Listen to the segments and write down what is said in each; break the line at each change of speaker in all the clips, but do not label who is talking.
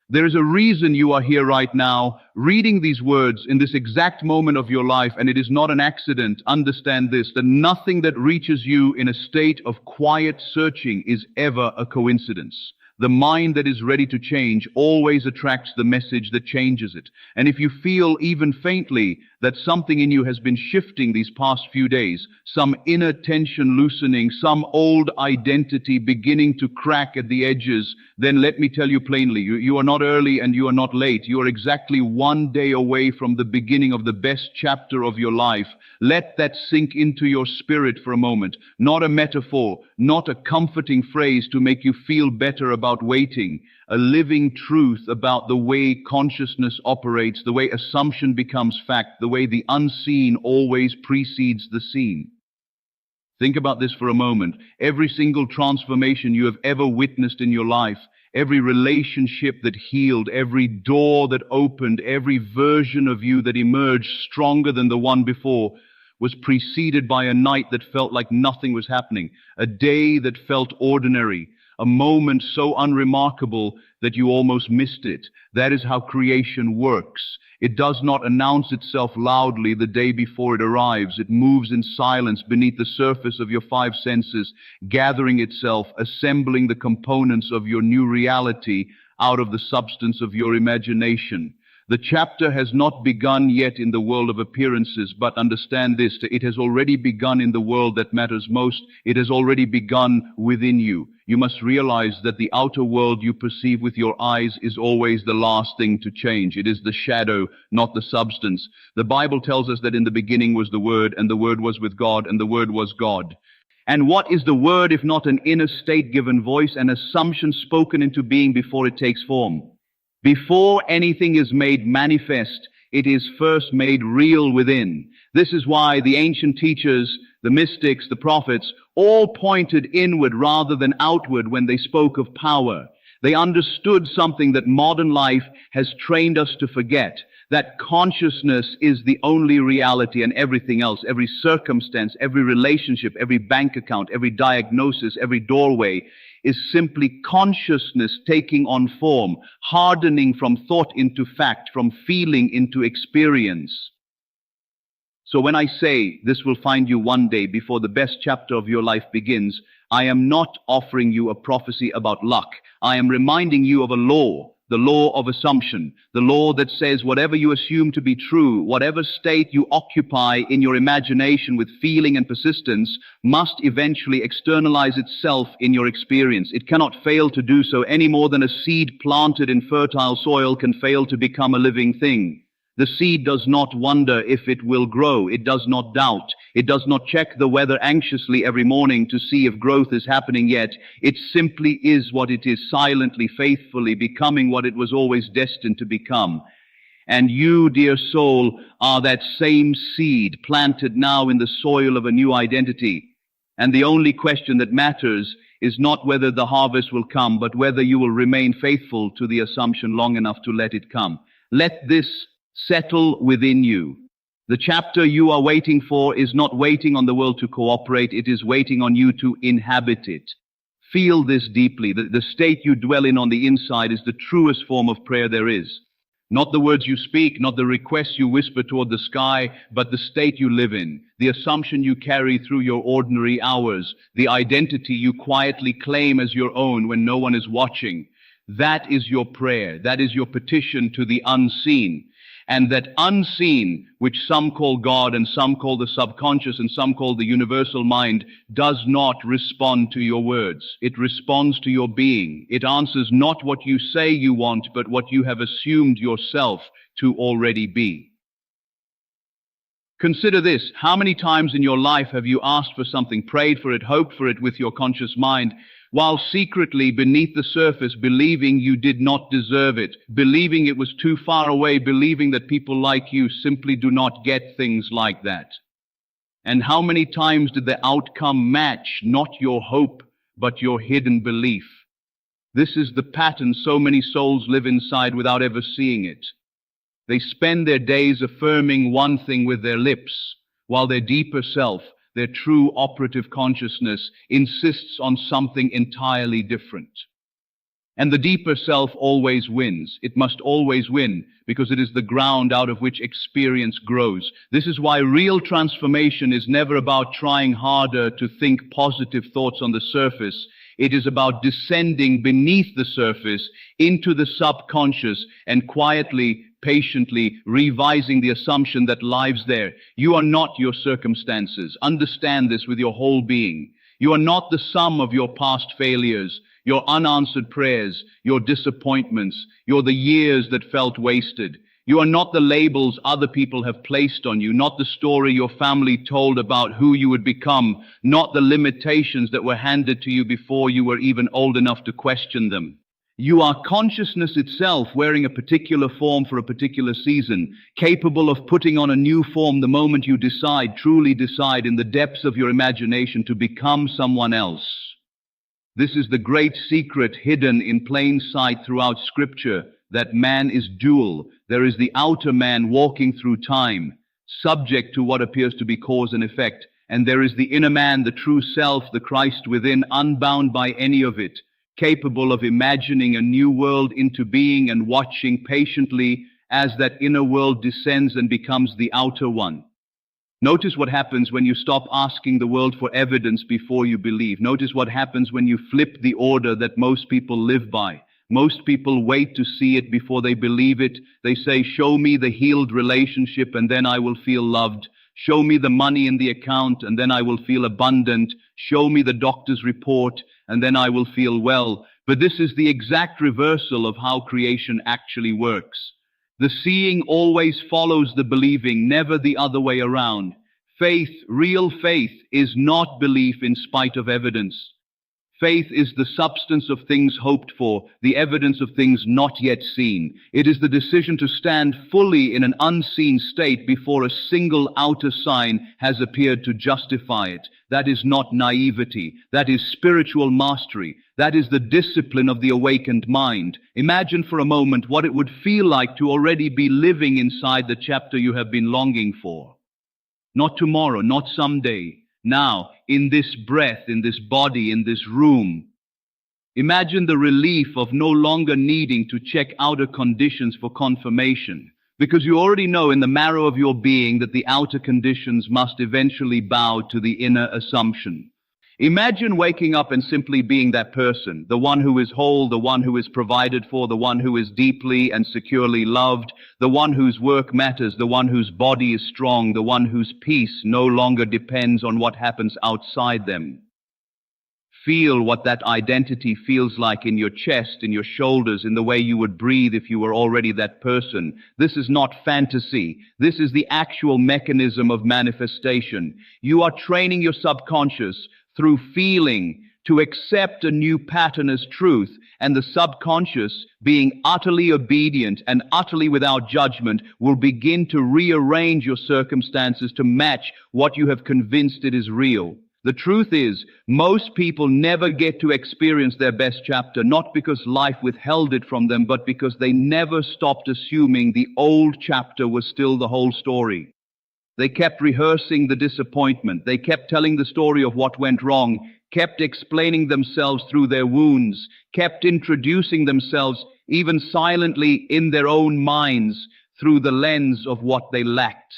There is a reason you are here right now, reading these words in this exact moment of your life, and it is not an accident. Understand this, that nothing that reaches you in a state of quiet searching is ever a coincidence. The mind that is ready to change always attracts the message that changes it. And if you feel even faintly that something in you has been shifting these past few days, some inner tension loosening, some old identity beginning to crack at the edges, then let me tell you plainly, you are not early and you are not late. You are exactly one day away from the beginning of the best chapter of your life. Let that sink into your spirit for a moment. Not a metaphor, not a comforting phrase to make you feel better about waiting. A living truth about the way consciousness operates, the way assumption becomes fact, the way the unseen always precedes the seen. Think about this for a moment. Every single transformation you have ever witnessed in your life, every relationship that healed, every door that opened, every version of you that emerged stronger than the one before, was preceded by a night that felt like nothing was happening, a day that felt ordinary, a moment so unremarkable that you almost missed it. That is how creation works. It does not announce itself loudly the day before it arrives. It moves in silence beneath the surface of your five senses, gathering itself, assembling the components of your new reality out of the substance of your imagination. The chapter has not begun yet in the world of appearances, but understand this, it has already begun in the world that matters most. It has already begun within you. You must realize that the outer world you perceive with your eyes is always the last thing to change. It is the shadow, not the substance. The Bible tells us that in the beginning was the Word, and the Word was with God, and the Word was God. And what is the Word if not an inner state given voice, an assumption spoken into being before it takes form? Before anything is made manifest, it is first made real within. This is why the ancient teachers, the mystics, the prophets, all pointed inward rather than outward when they spoke of power. They understood something that modern life has trained us to forget, that consciousness is the only reality, and everything else, every circumstance, every relationship, every bank account, every diagnosis, every doorway, is simply consciousness taking on form, hardening from thought into fact, from feeling into experience. So when I say this will find you one day before the best chapter of your life begins, I am not offering you a prophecy about luck. I am reminding you of a law, the law of assumption, the law that says whatever you assume to be true, whatever state you occupy in your imagination with feeling and persistence, must eventually externalize itself in your experience. It cannot fail to do so any more than a seed planted in fertile soil can fail to become a living thing. The seed does not wonder if it will grow. It does not doubt. It does not check the weather anxiously every morning to see if growth is happening yet. It simply is what it is, silently, faithfully, becoming what it was always destined to become. And you, dear soul, are that same seed planted now in the soil of a new identity. And the only question that matters is not whether the harvest will come, but whether you will remain faithful to the assumption long enough to let it come. Let this settle within you. The chapter you are waiting for is not waiting on the world to cooperate, it is waiting on you to inhabit it. Feel this deeply. The state you dwell in on the inside is the truest form of prayer there is. Not the words you speak, not the requests you whisper toward the sky, but the state you live in, the assumption you carry through your ordinary hours, the identity you quietly claim as your own when no one is watching. That is your prayer. That is your petition to the unseen. And that unseen, which some call God and some call the subconscious and some call the universal mind, does not respond to your words. It responds to your being. It answers not what you say you want, but what you have assumed yourself to already be. Consider this. How many times in your life have you asked for something, prayed for it, hoped for it with your conscious mind, while secretly beneath the surface believing you did not deserve it, believing it was too far away, believing that people like you simply do not get things like that? And how many times did the outcome match not your hope, but your hidden belief? This is the pattern so many souls live inside without ever seeing it. They spend their days affirming one thing with their lips, while their deeper self, their true operative consciousness, insists on something entirely different. And the deeper self always wins. It must always win, because it is the ground out of which experience grows. This is why real transformation is never about trying harder to think positive thoughts on the surface. It is about descending beneath the surface into the subconscious and quietly, patiently revising the assumption that lies there. You are not your circumstances. Understand this with your whole being. You are not the sum of your past failures, your unanswered prayers, your disappointments, you're the years that felt wasted. You are not the labels other people have placed on you, not the story your family told about who you would become, not the limitations that were handed to you before you were even old enough to question them. You are consciousness itself, wearing a particular form for a particular season, capable of putting on a new form the moment you decide, truly decide in the depths of your imagination to become someone else. This is the great secret hidden in plain sight throughout Scripture, that man is dual. There is the outer man walking through time, subject to what appears to be cause and effect, and there is the inner man, the true self, the Christ within, unbound by any of it, capable of imagining a new world into being and watching patiently as that inner world descends and becomes the outer one. Notice what happens when you stop asking the world for evidence before you believe. Notice what happens when you flip the order that most people live by. Most people wait to see it before they believe it. They say, show me the healed relationship and then I will feel loved. Show me the money in the account and then I will feel abundant. Show me the doctor's report and then I will feel well. But this is the exact reversal of how creation actually works. The seeing always follows the believing, never the other way around. Faith, real faith, is not belief in spite of evidence. Faith is the substance of things hoped for, the evidence of things not yet seen. It is the decision to stand fully in an unseen state before a single outer sign has appeared to justify it. That is not naivety. That is spiritual mastery. That is the discipline of the awakened mind. Imagine for a moment what it would feel like to already be living inside the chapter you have been longing for. Not tomorrow, not someday. Now, in this breath, in this body, in this room. Imagine the relief of no longer needing to check outer conditions for confirmation, because you already know in the marrow of your being that the outer conditions must eventually bow to the inner assumption. Imagine waking up and simply being that person, the one who is whole, the one who is provided for, the one who is deeply and securely loved, the one whose work matters, the one whose body is strong, the one whose peace no longer depends on what happens outside them. Feel what that identity feels like in your chest, in your shoulders, in the way you would breathe if you were already that person. This is not fantasy. This is the actual mechanism of manifestation. You are training your subconscious through feeling to accept a new pattern as truth, and the subconscious, being utterly obedient and utterly without judgment, will begin to rearrange your circumstances to match what you have convinced it is real. The truth is, most people never get to experience their best chapter, not because life withheld it from them, but because they never stopped assuming the old chapter was still the whole story. They kept rehearsing the disappointment. They kept telling the story of what went wrong, kept explaining themselves through their wounds, kept introducing themselves, even silently in their own minds, through the lens of what they lacked.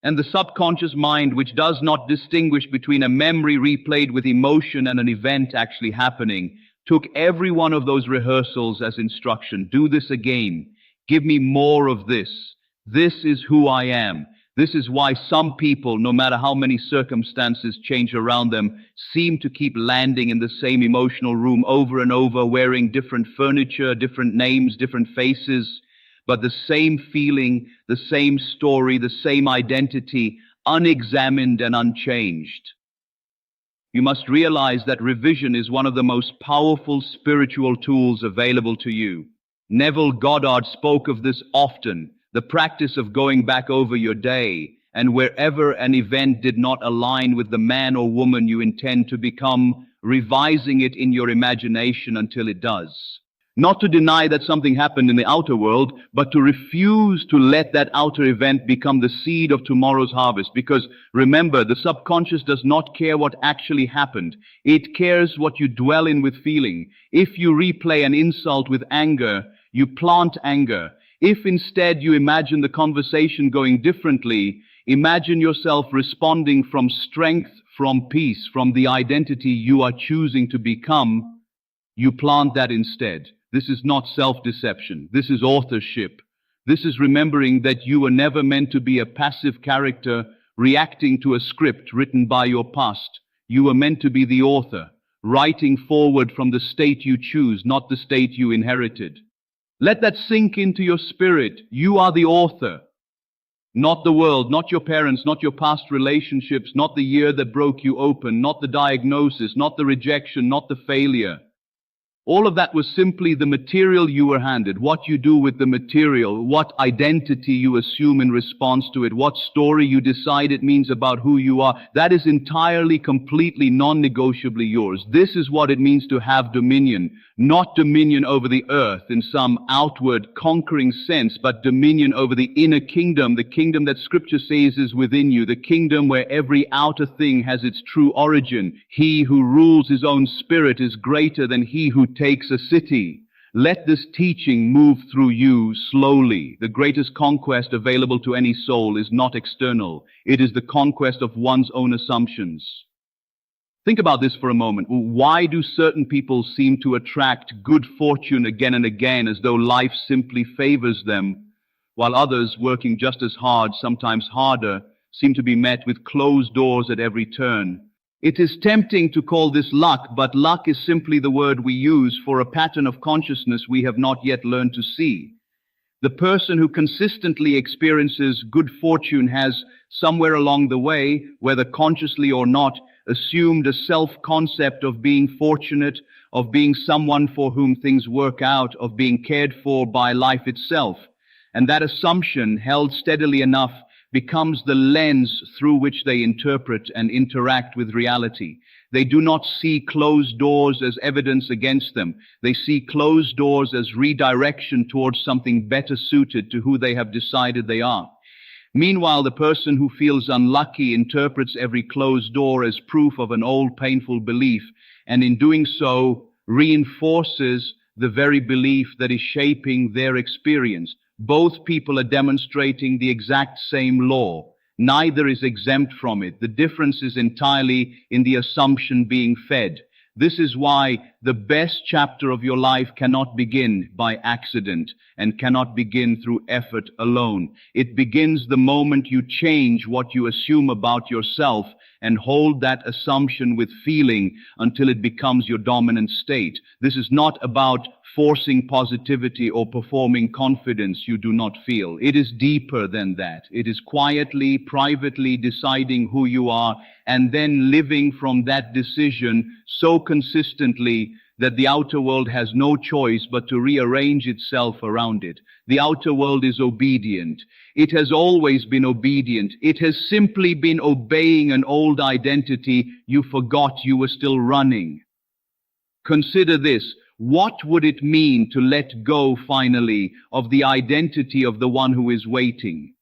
And the subconscious mind, which does not distinguish between a memory replayed with emotion and an event actually happening, took every one of those rehearsals as instruction. Do this again. Give me more of this. This is who I am. This is why some people, no matter how many circumstances change around them, seem to keep landing in the same emotional room over and over, wearing different furniture, different names, different faces, but the same feeling, the same story, the same identity, unexamined and unchanged. You must realize that revision is one of the most powerful spiritual tools available to you. Neville Goddard spoke of this often. The practice of going back over your day, and wherever an event did not align with the man or woman you intend to become, revising it in your imagination until it does. Not to deny that something happened in the outer world, but to refuse to let that outer event become the seed of tomorrow's harvest. Because remember, the subconscious does not care what actually happened. It cares what you dwell in with feeling. If you replay an insult with anger, you plant anger. If instead you imagine the conversation going differently, imagine yourself responding from strength, from peace, from the identity you are choosing to become, you plant that instead. This is not self-deception. This is authorship. This is remembering that you were never meant to be a passive character reacting to a script written by your past. You were meant to be the author, writing forward from the state you choose, not the state you inherited. Let that sink into your spirit. You are the author, not the world, not your parents, not your past relationships, not the year that broke you open, not the diagnosis, not the rejection, not the failure. All of that was simply the material you were handed. What you do with the material, what identity you assume in response to it, what story you decide it means about who you are, that is entirely, completely, non-negotiably yours. This is what it means to have dominion. Not dominion over the earth in some outward conquering sense, but dominion over the inner kingdom, the kingdom that Scripture says is within you, the kingdom where every outer thing has its true origin. He who rules his own spirit is greater than he who takes a city. Let this teaching move through you slowly. The greatest conquest available to any soul is not external. It is the conquest of one's own assumptions. Think about this for a moment. Why do certain people seem to attract good fortune again and again as though life simply favors them, while others, working just as hard, sometimes harder, seem to be met with closed doors at every turn? It is tempting to call this luck, but luck is simply the word we use for a pattern of consciousness we have not yet learned to see. The person who consistently experiences good fortune has, somewhere along the way, whether consciously or not, assumed a self-concept of being fortunate, of being someone for whom things work out, of being cared for by life itself. And that assumption, held steadily enough, becomes the lens through which they interpret and interact with reality. They do not see closed doors as evidence against them. They see closed doors as redirection towards something better suited to who they have decided they are. Meanwhile, the person who feels unlucky interprets every closed door as proof of an old painful belief, and in doing so reinforces the very belief that is shaping their experience. Both people are demonstrating the exact same law. Neither is exempt from it. The difference is entirely in the assumption being fed. This is why the best chapter of your life cannot begin by accident and cannot begin through effort alone. It begins the moment you change what you assume about yourself and hold that assumption with feeling until it becomes your dominant state. This is not about forcing positivity or performing confidence you do not feel. It is deeper than that. It is quietly, privately deciding who you are and then living from that decision so consistently that the outer world has no choice but to rearrange itself around it. The outer world is obedient. It has always been obedient. It has simply been obeying an old identity you forgot you were still running. Consider this. What would it mean to let go, finally, of the identity of the one who is waiting?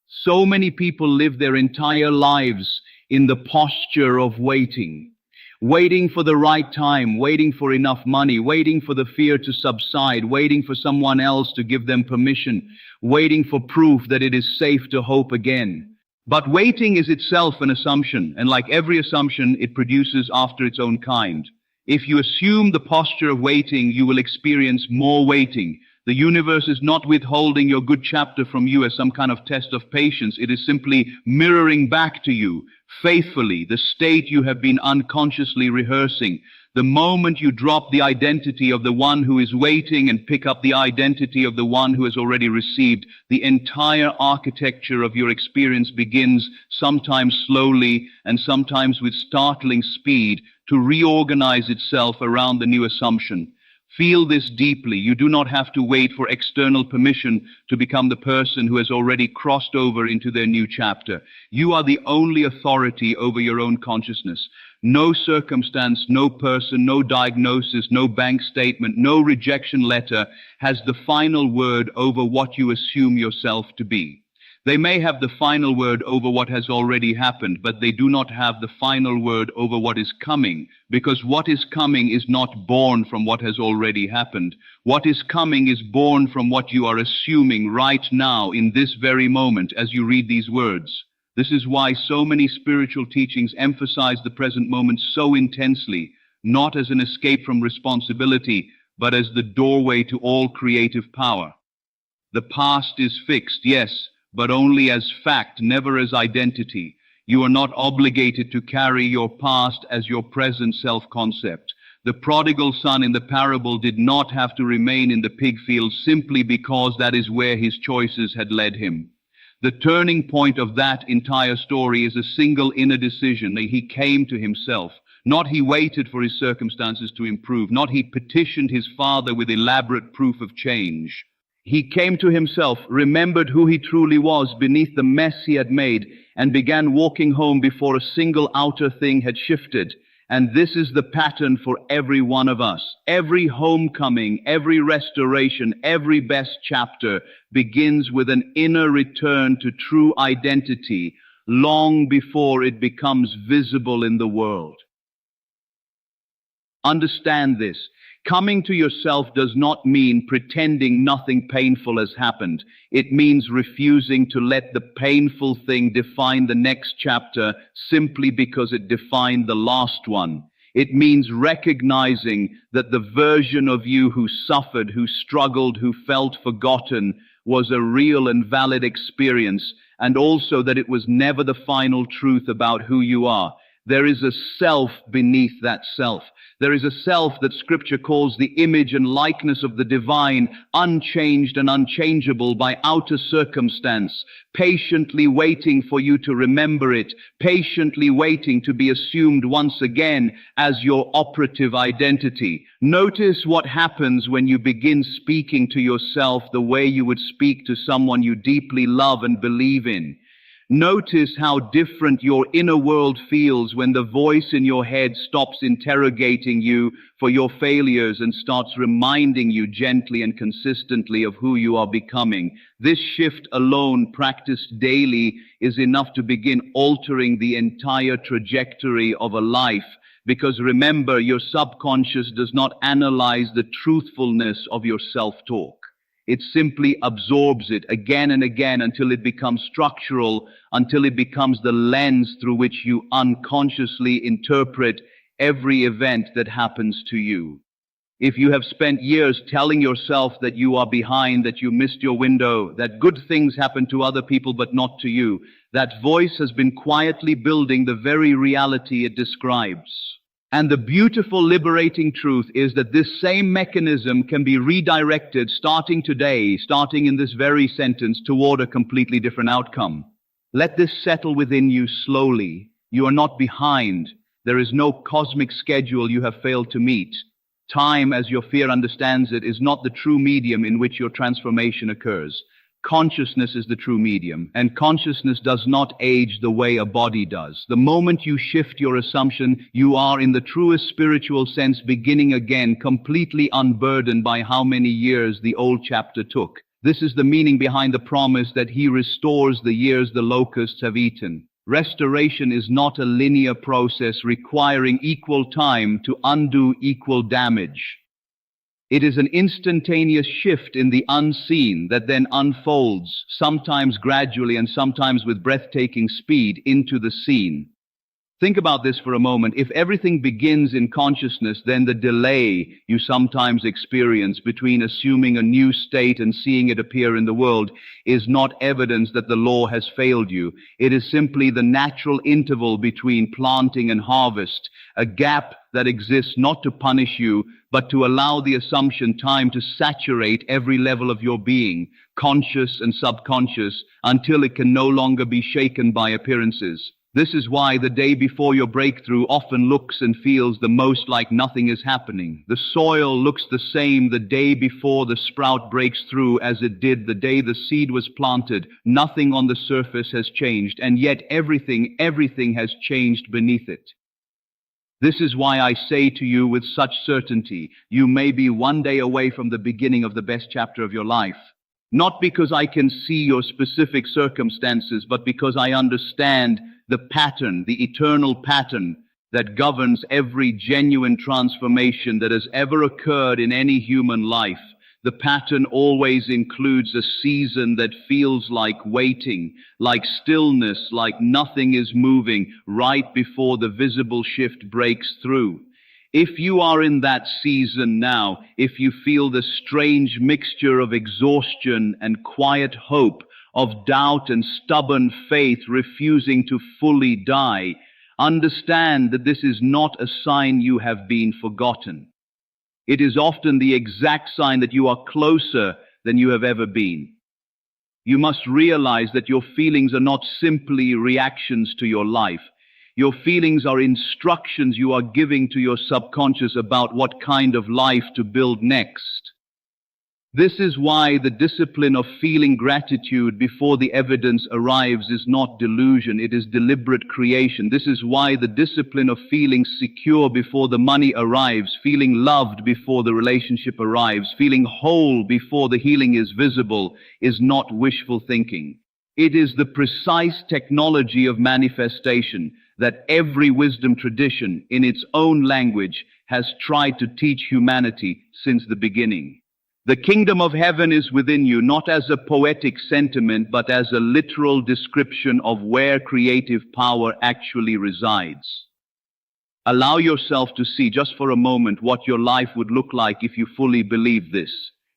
So many people live their entire lives in the posture of waiting. Waiting for the right time, waiting for enough money, waiting for the fear to subside, waiting for someone else to give them permission, waiting for proof that it is safe to hope again. But waiting is itself an assumption, and like every assumption, it produces after its own kind. If you assume the posture of waiting, you will experience more waiting. The universe is not withholding your good chapter from you as some kind of test of patience. It is simply mirroring back to you, faithfully, the state you have been unconsciously rehearsing. The moment you drop the identity of the one who is waiting and pick up the identity of the one who has already received, the entire architecture of your experience begins, sometimes slowly and sometimes with startling speed, to reorganize itself around the new assumption. Feel this deeply. You do not have to wait for external permission to become the person who has already crossed over into their new chapter. You are the only authority over your own consciousness. No circumstance, no person, no diagnosis, no bank statement, no rejection letter has the final word over what you assume yourself to be. They may have the final word over what has already happened, but they do not have the final word over what is coming, because what is coming is not born from what has already happened. What is coming is born from what you are assuming right now in this very moment as you read these words. This is why so many spiritual teachings emphasize the present moment so intensely, not as an escape from responsibility, but as the doorway to all creative power. The past is fixed, yes, but only as fact, never as identity. You are not obligated to carry your past as your present self-concept. The prodigal son in the parable did not have to remain in the pig field simply because that is where his choices had led him. The turning point of that entire story is a single inner decision. He came to himself. Not he waited for his circumstances to improve. Not he petitioned his father with elaborate proof of change. He came to himself, remembered who he truly was beneath the mess he had made, and began walking home before a single outer thing had shifted. And this is the pattern for every one of us. Every homecoming, every restoration, every best chapter begins with an inner return to true identity long before it becomes visible in the world. Understand this. Coming to yourself does not mean pretending nothing painful has happened. It means refusing to let the painful thing define the next chapter simply because it defined the last one. It means recognizing that the version of you who suffered, who struggled, who felt forgotten was a real and valid experience, and also that it was never the final truth about who you are. There is a self beneath that self. There is a self that Scripture calls the image and likeness of the divine, unchanged and unchangeable by outer circumstance, patiently waiting for you to remember it, patiently waiting to be assumed once again as your operative identity. Notice what happens when you begin speaking to yourself the way you would speak to someone you deeply love and believe in. Notice how different your inner world feels when the voice in your head stops interrogating you for your failures and starts reminding you gently and consistently of who you are becoming. This shift alone, practiced daily, is enough to begin altering the entire trajectory of a life. Because remember, your subconscious does not analyze the truthfulness of your self-talk. It simply absorbs it again and again until it becomes structural, until it becomes the lens through which you unconsciously interpret every event that happens to you. If you have spent years telling yourself that you are behind, that you missed your window, that good things happen to other people but not to you, that voice has been quietly building the very reality it describes. And the beautiful, liberating truth is that this same mechanism can be redirected starting today, starting in this very sentence, toward a completely different outcome. Let this settle within you slowly. You are not behind. There is no cosmic schedule you have failed to meet. Time, as your fear understands it, is not the true medium in which your transformation occurs. Consciousness is the true medium, and consciousness does not age the way a body does. The moment you shift your assumption, you are in the truest spiritual sense beginning again, completely unburdened by how many years the old chapter took. This is the meaning behind the promise that He restores the years the locusts have eaten. Restoration is not a linear process requiring equal time to undo equal damage. It is an instantaneous shift in the unseen that then unfolds, sometimes gradually and sometimes with breathtaking speed, into the seen. Think about this for a moment. If everything begins in consciousness, then the delay you sometimes experience between assuming a new state and seeing it appear in the world is not evidence that the law has failed you. It is simply the natural interval between planting and harvest, a gap that exists not to punish you, but to allow the assumption time to saturate every level of your being, conscious and subconscious, until it can no longer be shaken by appearances. This is why the day before your breakthrough often looks and feels the most like nothing is happening. The soil looks the same the day before the sprout breaks through as it did the day the seed was planted. Nothing on the surface has changed, and yet everything has changed beneath it. This is why I say to you with such certainty, you may be one day away from the beginning of the best chapter of your life. Not because I can see your specific circumstances, but because I understand the pattern, the eternal pattern that governs every genuine transformation that has ever occurred in any human life. The pattern always includes a season that feels like waiting, like stillness, like nothing is moving right before the visible shift breaks through. If you are in that season now, if you feel the strange mixture of exhaustion and quiet hope, of doubt and stubborn faith refusing to fully die, understand that this is not a sign you have been forgotten. It is often the exact sign that you are closer than you have ever been. You must realize that your feelings are not simply reactions to your life. Your feelings are instructions you are giving to your subconscious about what kind of life to build next. This is why the discipline of feeling gratitude before the evidence arrives is not delusion, it is deliberate creation. This is why the discipline of feeling secure before the money arrives, feeling loved before the relationship arrives, feeling whole before the healing is visible, is not wishful thinking. It is the precise technology of manifestation that every wisdom tradition, in its own language, has tried to teach humanity since the beginning. The kingdom of heaven is within you, not as a poetic sentiment, but as a literal description of where creative power actually resides. Allow yourself to see just for a moment what your life would look like if you fully believed this.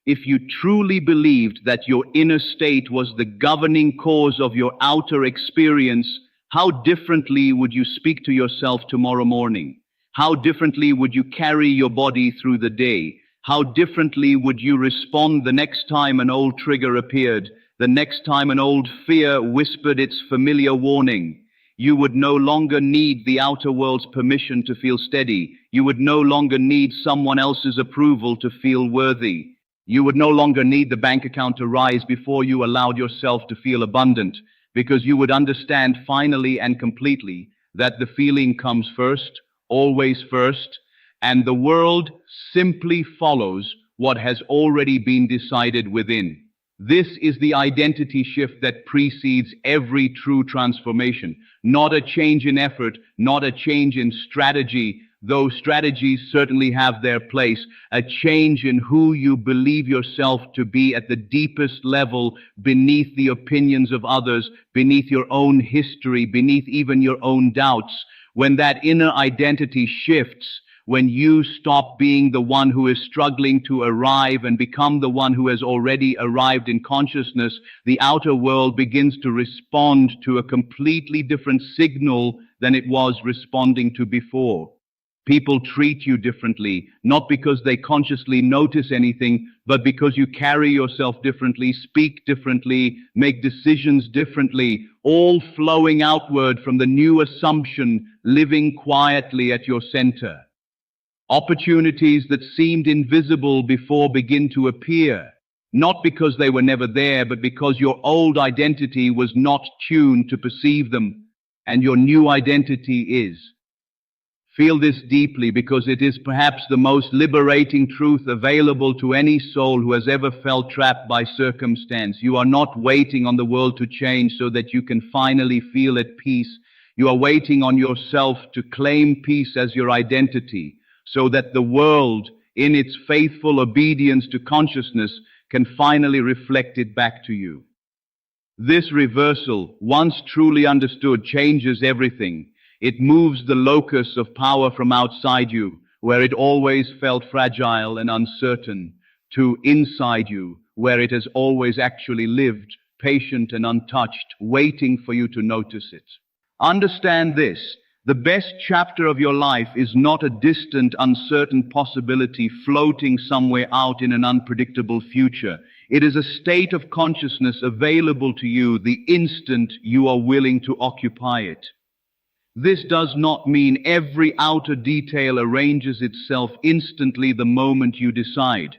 If you truly believed that your inner state was the governing cause of your outer experience, how differently would you speak to yourself tomorrow morning? How differently would you carry your body through the day? How differently would you respond the next time an old trigger appeared, the next time an old fear whispered its familiar warning? You would no longer need the outer world's permission to feel steady. You would no longer need someone else's approval to feel worthy. You would no longer need the bank account to rise before you allowed yourself to feel abundant, because you would understand finally and completely that the feeling comes first, always first, and the world simply follows what has already been decided within. This is the identity shift that precedes every true transformation. Not a change in effort, not a change in strategy, though strategies certainly have their place. A change in who you believe yourself to be at the deepest level, beneath the opinions of others, beneath your own history, beneath even your own doubts. When that inner identity shifts, when you stop being the one who is struggling to arrive and become the one who has already arrived in consciousness, the outer world begins to respond to a completely different signal than it was responding to before. People treat you differently, not because they consciously notice anything, but because you carry yourself differently, speak differently, make decisions differently, all flowing outward from the new assumption, living quietly at your center. Opportunities that seemed invisible before begin to appear, not because they were never there, but because your old identity was not tuned to perceive them, and your new identity is. Feel this deeply, because it is perhaps the most liberating truth available to any soul who has ever felt trapped by circumstance. You are not waiting on the world to change so that you can finally feel at peace. You are waiting on yourself to claim peace as your identity, so that the world, in its faithful obedience to consciousness, can finally reflect it back to you. This reversal, once truly understood, changes everything. It moves the locus of power from outside you, where it always felt fragile and uncertain, to inside you, where it has always actually lived, patient and untouched, waiting for you to notice it. Understand this. The best chapter of your life is not a distant, uncertain possibility floating somewhere out in an unpredictable future. It is a state of consciousness available to you the instant you are willing to occupy it. This does not mean every outer detail arranges itself instantly the moment you decide.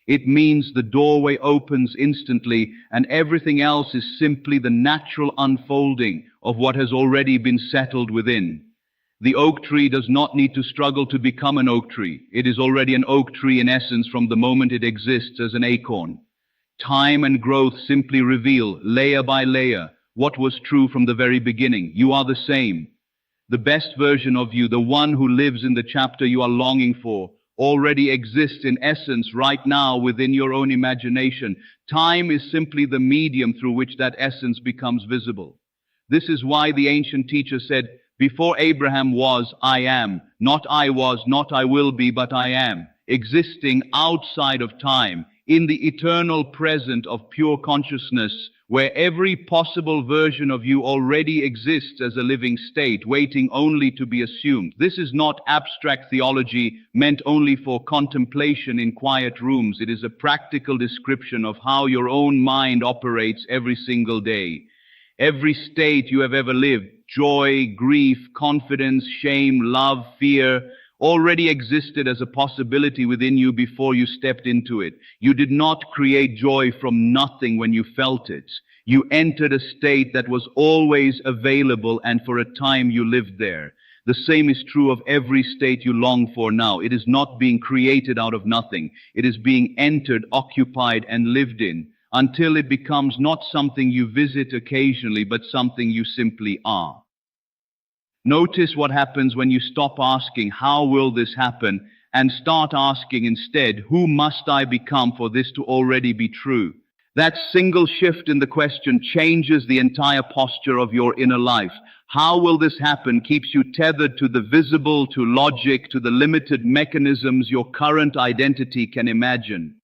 It means the doorway opens instantly, and everything else is simply the natural unfolding of what has already been settled within. The oak tree does not need to struggle to become an oak tree. It is already an oak tree in essence from the moment it exists as an acorn. Time and growth simply reveal, layer by layer, what was true from the very beginning. You are the same. The best version of you, the one who lives in the chapter you are longing for, already exists in essence right now within your own imagination. Time is simply the medium through which that essence becomes visible. This is why the ancient teacher said, "Before Abraham was, I am. Not I was, not I will be, but I am." Existing outside of time, in the eternal present of pure consciousness, where every possible version of you already exists as a living state, waiting only to be assumed. This is not abstract theology meant only for contemplation in quiet rooms. It is a practical description of how your own mind operates every single day. Every state you have ever lived, joy, grief, confidence, shame, love, fear, already existed as a possibility within you before you stepped into it. You did not create joy from nothing when you felt it. You entered a state that was always available, and for a time you lived there. The same is true of every state you long for now. It is not being created out of nothing. It is being entered, occupied, and lived in, until it becomes not something you visit occasionally, but something you simply are. Notice what happens when you stop asking, "How will this happen?" and start asking instead, "Who must I become for this to already be true?" That single shift in the question changes the entire posture of your inner life. How will this happen keeps you tethered to the visible, to logic, to the limited mechanisms your current identity can imagine.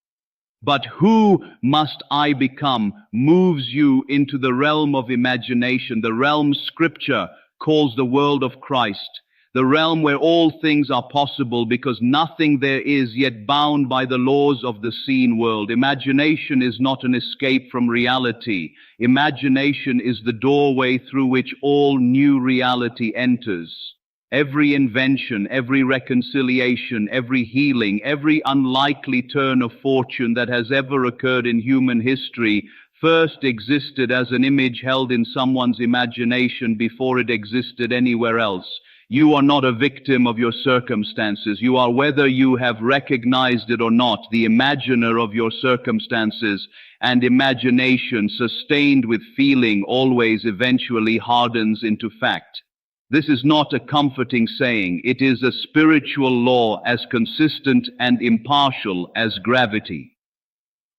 But who must I become moves you into the realm of imagination, the realm Scripture calls the world of Christ, the realm where all things are possible because nothing there is yet bound by the laws of the seen world. Imagination is not an escape from reality. Imagination is the doorway through which all new reality enters. Every invention, every reconciliation, every healing, every unlikely turn of fortune that has ever occurred in human history first existed as an image held in someone's imagination before it existed anywhere else. You are not a victim of your circumstances. You are, whether you have recognized it or not, the imaginer of your circumstances, and imagination, sustained with feeling, always eventually hardens into fact. This is not a comforting saying. It is a spiritual law as consistent and impartial as gravity.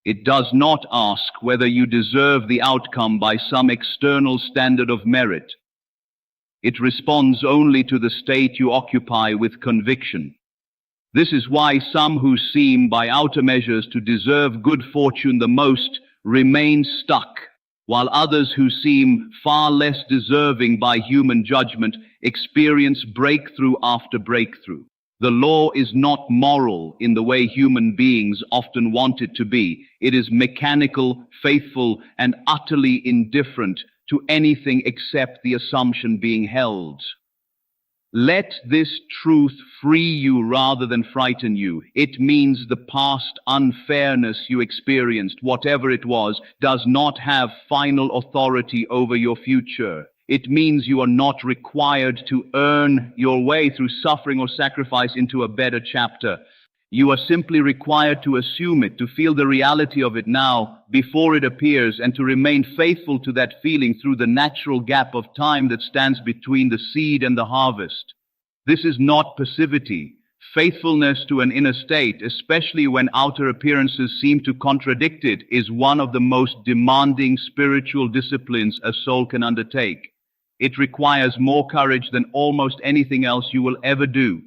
It does not ask whether you deserve the outcome by some external standard of merit. It responds only to the state you occupy with conviction. This is why some who seem by outer measures to deserve good fortune the most remain stuck, while others who seem far less deserving by human judgment experience breakthrough after breakthrough. The law is not moral in the way human beings often want it to be. It is mechanical, faithful, and utterly indifferent to anything except the assumption being held. Let this truth free you rather than frighten you. It means the past unfairness you experienced, whatever it was, does not have final authority over your future. It means you are not required to earn your way through suffering or sacrifice into a better chapter. You are simply required to assume it, to feel the reality of it now before it appears, and to remain faithful to that feeling through the natural gap of time that stands between the seed and the harvest. This is not passivity. Faithfulness to an inner state, especially when outer appearances seem to contradict it, is one of the most demanding spiritual disciplines a soul can undertake. It requires more courage than almost anything else you will ever do,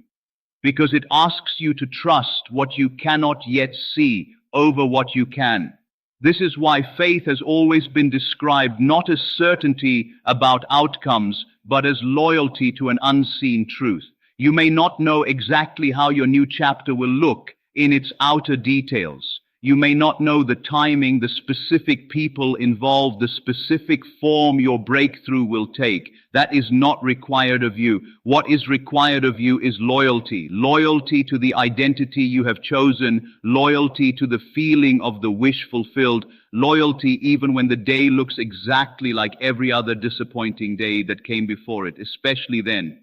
because it asks you to trust what you cannot yet see over what you can. This is why faith has always been described not as certainty about outcomes, but as loyalty to an unseen truth. You may not know exactly how your new chapter will look in its outer details. You may not know the timing, the specific people involved, the specific form your breakthrough will take. That is not required of you. What is required of you is loyalty. Loyalty to the identity you have chosen. Loyalty to the feeling of the wish fulfilled. Loyalty even when the day looks exactly like every other disappointing day that came before it, especially then.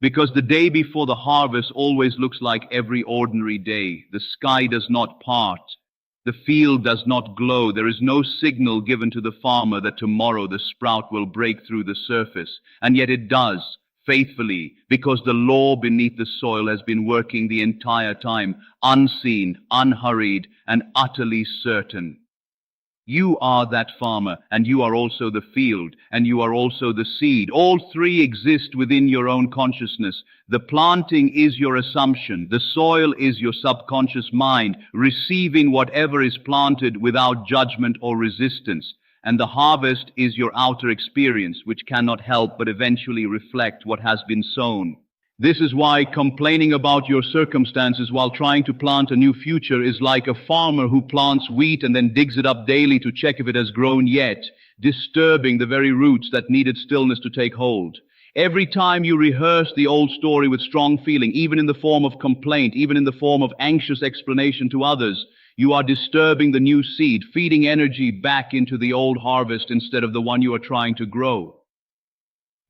Because the day before the harvest always looks like every ordinary day. The sky does not part. The field does not glow. There is no signal given to the farmer that tomorrow the sprout will break through the surface. And yet it does, faithfully, because the law beneath the soil has been working the entire time, unseen, unhurried, and utterly certain. You are that farmer, and you are also the field, and you are also the seed. All three exist within your own consciousness. The planting is your assumption. The soil is your subconscious mind, receiving whatever is planted without judgment or resistance. And the harvest is your outer experience, which cannot help but eventually reflect what has been sown. This is why complaining about your circumstances while trying to plant a new future is like a farmer who plants wheat and then digs it up daily to check if it has grown yet, disturbing the very roots that needed stillness to take hold. Every time you rehearse the old story with strong feeling, even in the form of complaint, even in the form of anxious explanation to others, you are disturbing the new seed, feeding energy back into the old harvest instead of the one you are trying to grow.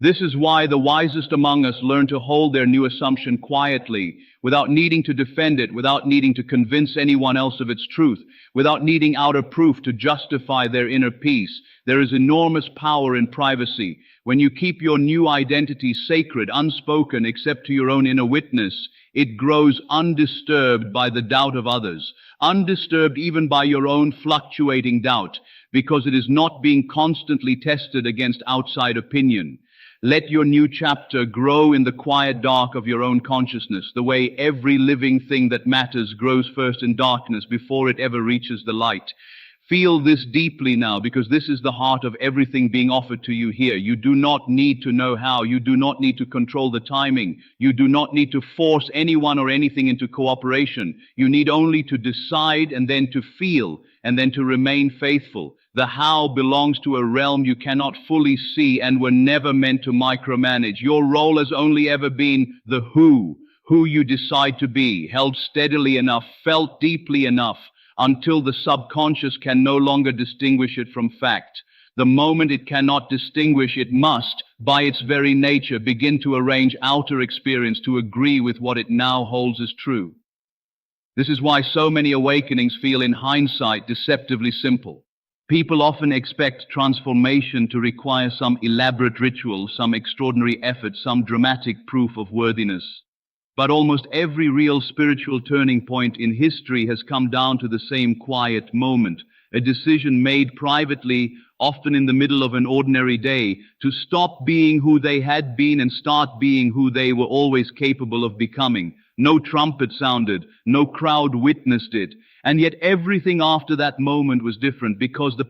This is why the wisest among us learn to hold their new assumption quietly, without needing to defend it, without needing to convince anyone else of its truth, without needing outer proof to justify their inner peace. There is enormous power in privacy. When you keep your new identity sacred, unspoken, except to your own inner witness, it grows undisturbed by the doubt of others, undisturbed even by your own fluctuating doubt, because it is not being constantly tested against outside opinion. Let your new chapter grow in the quiet dark of your own consciousness, the way every living thing that matters grows first in darkness before it ever reaches the light. Feel this deeply now, because this is the heart of everything being offered to you here. You do not need to know how. You do not need to control the timing. You do not need to force anyone or anything into cooperation. You need only to decide and then to feel and then to remain faithful. The how belongs to a realm you cannot fully see and were never meant to micromanage. Your role has only ever been the who you decide to be, held steadily enough, felt deeply enough, until the subconscious can no longer distinguish it from fact. The moment it cannot distinguish, it must, by its very nature, begin to arrange outer experience to agree with what it now holds as true. This is why so many awakenings feel in hindsight deceptively simple. People often expect transformation to require some elaborate ritual, some extraordinary effort, some dramatic proof of worthiness. But almost every real spiritual turning point in history has come down to the same quiet moment, a decision made privately, often in the middle of an ordinary day, to stop being who they had been and start being who they were always capable of becoming. No trumpet sounded, no crowd witnessed it, and yet everything after that moment was different, because the